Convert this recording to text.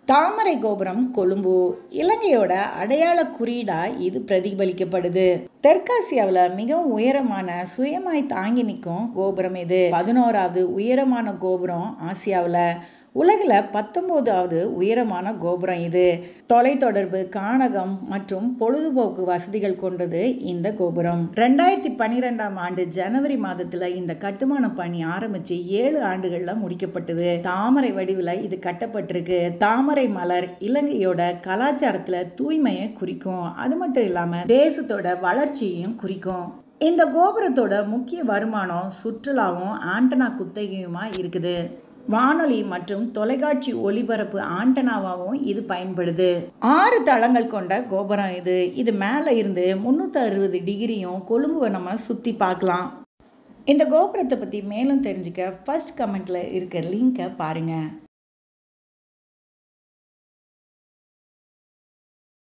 தாமரை கோபுரம் கொழும்பு இலங்கையோட அடையாள குறியீடா இது பிரதிபலிக்கப்படுது. தெற்காசியாவில் மிகவும் உயரமான சுயமாய் தாங்கி நிற்கும் கோபுரம் இது. 11வது உயரமான கோபுரம் ஆசியாவில். உலகில் 19வது உயரமான கோபுரம் இது. தொலைத்தொடர்பு, கானகம் மற்றும் பொழுதுபோக்கு வசதிகள் கொண்டது இந்த கோபுரம். 2012ஆம் ஆண்டு ஜனவரி மாதத்தில் இந்த கட்டுமான பணி ஆரம்பித்து 7 ஆண்டுகளில் முடிக்கப்பட்டது. தாமரை வடிவில் இது கட்டப்பட்டிருக்கு. தாமரை மலர் இலங்கையோட கலாச்சாரத்தில் தூய்மையை குறிக்கும். அது மட்டும் இல்லாமல் தேசத்தோட வளர்ச்சியையும் குறிக்கும். இந்த கோபுரத்தோட முக்கிய வருமானம் சுற்றுலாவும் ஆண்டனா குத்தகையுமா இருக்குது. வானொலி மற்றும் தொலைக்காட்சி ஒளிபரப்பு ஆண்டனாவாகவும் இது பயன்படுது. 6 தளங்கள் கொண்ட கோபுரம் இது. இது மேலே இருந்து 360 டிகிரியும் கொழும்புவை நம்ம சுற்றி பார்க்கலாம். இந்த கோபுரத்தை பற்றி மேலும் தெரிஞ்சுக்க ஃபர்ஸ்ட் கமெண்ட்டில் இருக்க லிங்கை பாருங்கள்.